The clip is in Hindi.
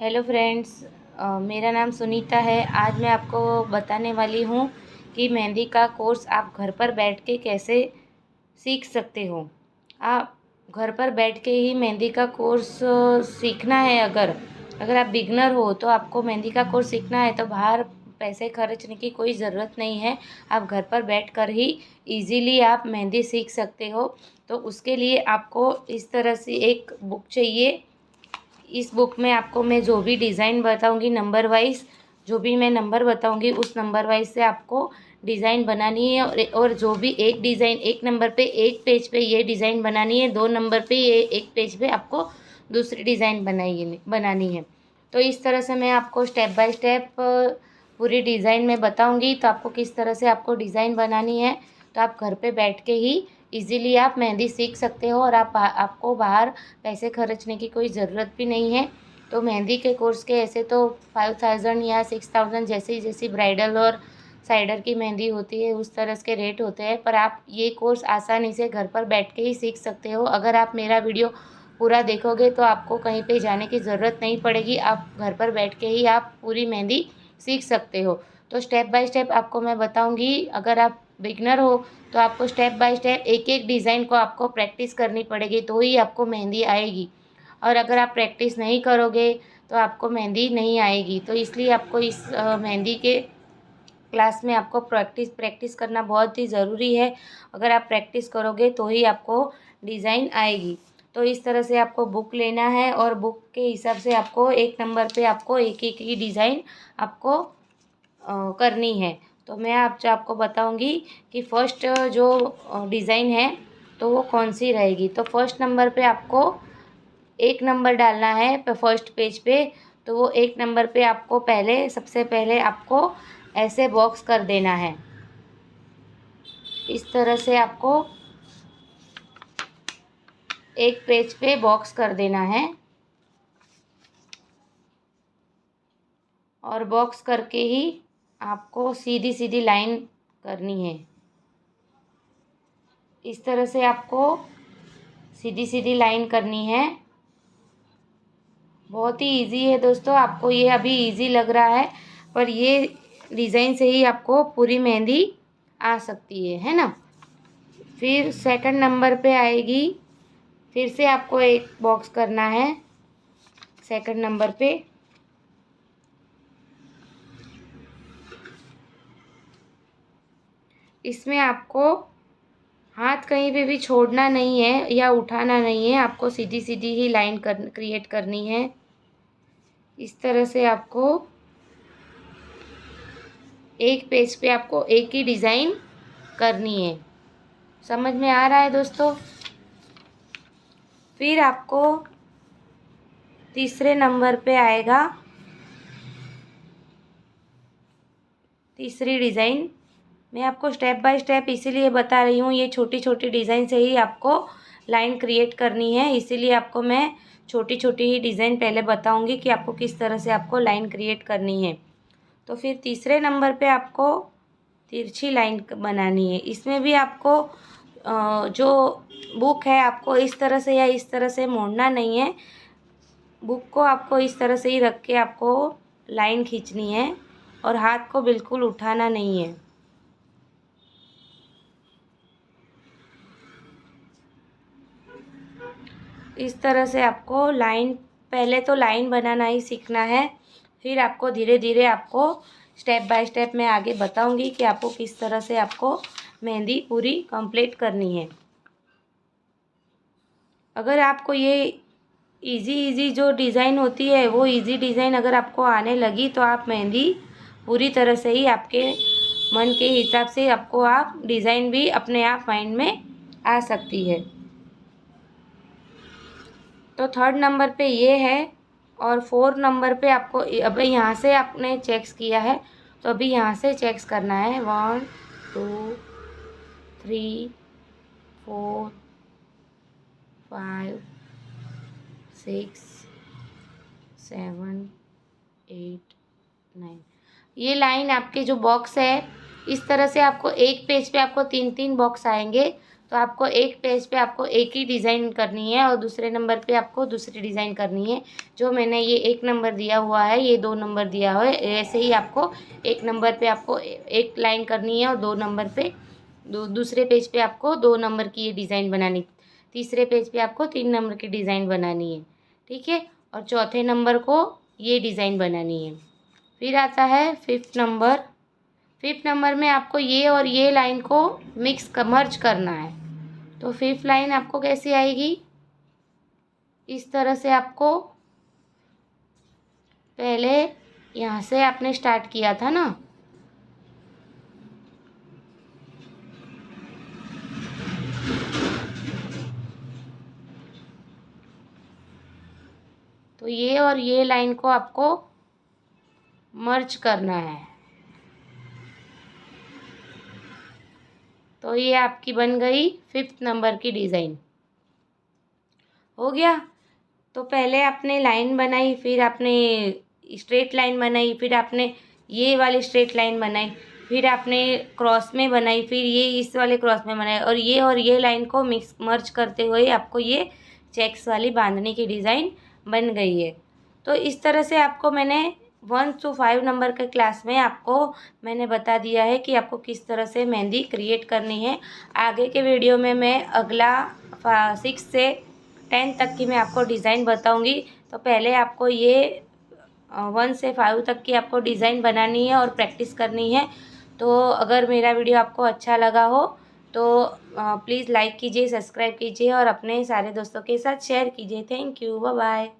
Hello friends. मेरा नाम सुनीता है। आज मैं आपको बताने वाली हूँ कि मेहंदी का कोर्स आप घर पर बैठ के कैसे सीख सकते हो। आप घर पर बैठ के ही मेहंदी का कोर्स सीखना है। अगर आप बिगनर हो तो आपको मेहंदी का कोर्स सीखना है तो बाहर पैसे खर्चने की कोई ज़रूरत नहीं है। आप घर पर बैठकर ही इजीली आप मेहंदी सीख सकते हो। तो उसके लिए आपको इस तरह से एक बुक चाहिए। इस बुक में आपको मैं जो भी डिज़ाइन बताऊंगी नंबर वाइज, जो भी मैं नंबर बताऊंगी उस नंबर वाइज से आपको डिज़ाइन बनानी है। और जो भी एक डिज़ाइन एक नंबर पे एक पेज पे ये डिज़ाइन बनानी है, 2 नंबर पे ये एक पेज पे आपको दूसरी डिज़ाइन बनानी है। तो इस तरह से मैं आपको स्टेप बाय स्टेप पूरी डिज़ाइन में बताऊंगी। तो आपको किस तरह से आपको डिज़ाइन बनानी है तो आप घर पे बैठ के ही इजीली आप मेहंदी सीख सकते हो। और आपको बाहर पैसे खर्चने की कोई ज़रूरत भी नहीं है। तो मेहंदी के कोर्स के ऐसे तो 5000 या 6000 जैसी ब्राइडल और साइडर की मेहंदी होती है उस तरह के रेट होते हैं। पर आप ये कोर्स आसानी से घर पर बैठ के ही सीख सकते हो। अगर आप मेरा वीडियो पूरा देखोगे तो आपको कहीं पे जाने की ज़रूरत नहीं पड़ेगी। आप घर पर बैठ के ही आप पूरी मेहंदी सीख सकते हो। तो स्टेप बाय स्टेप आपको मैं बताऊंगी। अगर आप बिगनर हो तो आपको स्टेप बाय स्टेप एक एक डिज़ाइन को आपको प्रैक्टिस करनी पड़ेगी तो ही आपको मेहंदी आएगी। और अगर आप प्रैक्टिस नहीं करोगे तो आपको मेहंदी नहीं आएगी। तो इसलिए आपको इस मेहंदी के क्लास में आपको प्रैक्टिस करना बहुत ही ज़रूरी है। अगर आप प्रैक्टिस करोगे तो ही आपको डिज़ाइन आएगी। तो इस तरह से आपको बुक लेना है और बुक के हिसाब से आपको एक नंबर पे आपको एक एक ही डिज़ाइन आपको करनी है। तो मैं आपको बताऊंगी कि फ़र्स्ट जो डिज़ाइन है तो वो कौन सी रहेगी। तो फर्स्ट नंबर पे आपको एक नंबर डालना है फर्स्ट पेज पे। तो वो एक नंबर पे आपको सबसे पहले आपको ऐसे बॉक्स कर देना है। इस तरह से आपको एक पेज पे बॉक्स कर देना है और बॉक्स करके ही आपको सीधी सीधी लाइन करनी है। इस तरह से आपको सीधी सीधी लाइन करनी है। बहुत ही इजी है दोस्तों। आपको ये अभी इजी लग रहा है पर ये डिज़ाइन से ही आपको पूरी मेहंदी आ सकती है ना। फिर सेकंड नंबर पे आएगी। फिर से आपको एक बॉक्स करना है सेकंड नंबर पे। इसमें आपको हाथ कहीं पे भी छोड़ना नहीं है या उठाना नहीं है। आपको सीधी सीधी ही लाइन क्रिएट करनी है। इस तरह से आपको एक पेज पे आपको एक ही डिज़ाइन करनी है। समझ में आ रहा है दोस्तों। फिर आपको तीसरे नंबर पे आएगा तीसरी डिज़ाइन। मैं आपको स्टेप बाय स्टेप इसीलिए बता रही हूँ, ये छोटी छोटी डिज़ाइन से ही आपको लाइन क्रिएट करनी है। इसीलिए आपको मैं छोटी छोटी ही डिज़ाइन पहले बताऊँगी कि आपको किस तरह से आपको लाइन क्रिएट करनी है। तो फिर तीसरे नंबर पे आपको तिरछी लाइन बनानी है। इसमें भी आपको जो बुक है आपको इस तरह से या इस तरह से मोड़ना नहीं है। बुक को आपको इस तरह से ही रख के आपको लाइन खींचनी है और हाथ को बिल्कुल उठाना नहीं है। इस तरह से आपको पहले तो लाइन बनाना ही सीखना है। फिर आपको धीरे धीरे आपको स्टेप बाय स्टेप मैं आगे बताऊंगी कि आपको किस तरह से आपको मेहंदी पूरी कंप्लीट करनी है। अगर आपको ये इजी जो डिज़ाइन होती है वो इजी डिज़ाइन अगर आपको आने लगी तो आप मेहंदी पूरी तरह से ही आपके मन के हिसाब से आपको आप डिज़ाइन भी अपने आप माइंड में आ सकती है। तो थर्ड नंबर पे ये है और फोर्थ नंबर पे आपको अभी यहाँ से आपने चेक्स किया है तो अभी यहाँ से चेक्स करना है 1 2 3 4 5 6 7 8 9। ये लाइन आपके जो बॉक्स है इस तरह से आपको एक पेज पे आपको 3 3 बॉक्स आएंगे। तो आपको एक पेज पे आपको एक ही डिज़ाइन करनी है और दूसरे नंबर पे आपको दूसरी डिज़ाइन करनी है। जो मैंने ये 1 नंबर दिया हुआ है, ये 2 नंबर दिया हुआ है, ऐसे ही आपको 1 नंबर पे आपको एक लाइन करनी है और 2 नंबर पे दूसरे पेज पे आपको 2 नंबर की ये डिज़ाइन बनानी, तीसरे पेज पे आपको 3 नंबर की डिज़ाइन बनानी है, ठीक है? और चौथे नंबर को ये डिज़ाइन बनानी है। फिर आता है 5th नंबर। 5th नंबर में आपको ये और ये लाइन को मर्ज करना है। तो 5th लाइन आपको कैसी आएगी? इस तरह से आपको पहले यहाँ से आपने स्टार्ट किया था ना, तो ये और ये लाइन को आपको मर्ज करना है। तो ये आपकी बन गई 5th नंबर की डिज़ाइन। हो गया? तो पहले आपने लाइन बनाई, फिर आपने स्ट्रेट लाइन बनाई, फिर आपने ये वाली स्ट्रेट लाइन बनाई, फिर आपने क्रॉस में बनाई, फिर ये इस वाले क्रॉस में बनाई और ये लाइन को मर्ज करते हुए आपको ये चेक्स वाली बांधने की डिज़ाइन बन गई है। तो इस तरह से आपको मैंने 1 to 5 नंबर के क्लास में आपको मैंने बता दिया है कि आपको किस तरह से मेहंदी क्रिएट करनी है। आगे के वीडियो में मैं अगला 6 से 10 तक की मैं आपको डिज़ाइन बताऊंगी। तो पहले आपको ये 1 से 5 तक की आपको डिज़ाइन बनानी है और प्रैक्टिस करनी है। तो अगर मेरा वीडियो आपको अच्छा लगा हो तो प्लीज़ लाइक कीजिए, सब्सक्राइब कीजिए और अपने सारे दोस्तों के साथ शेयर कीजिए। Thank you, bye bye.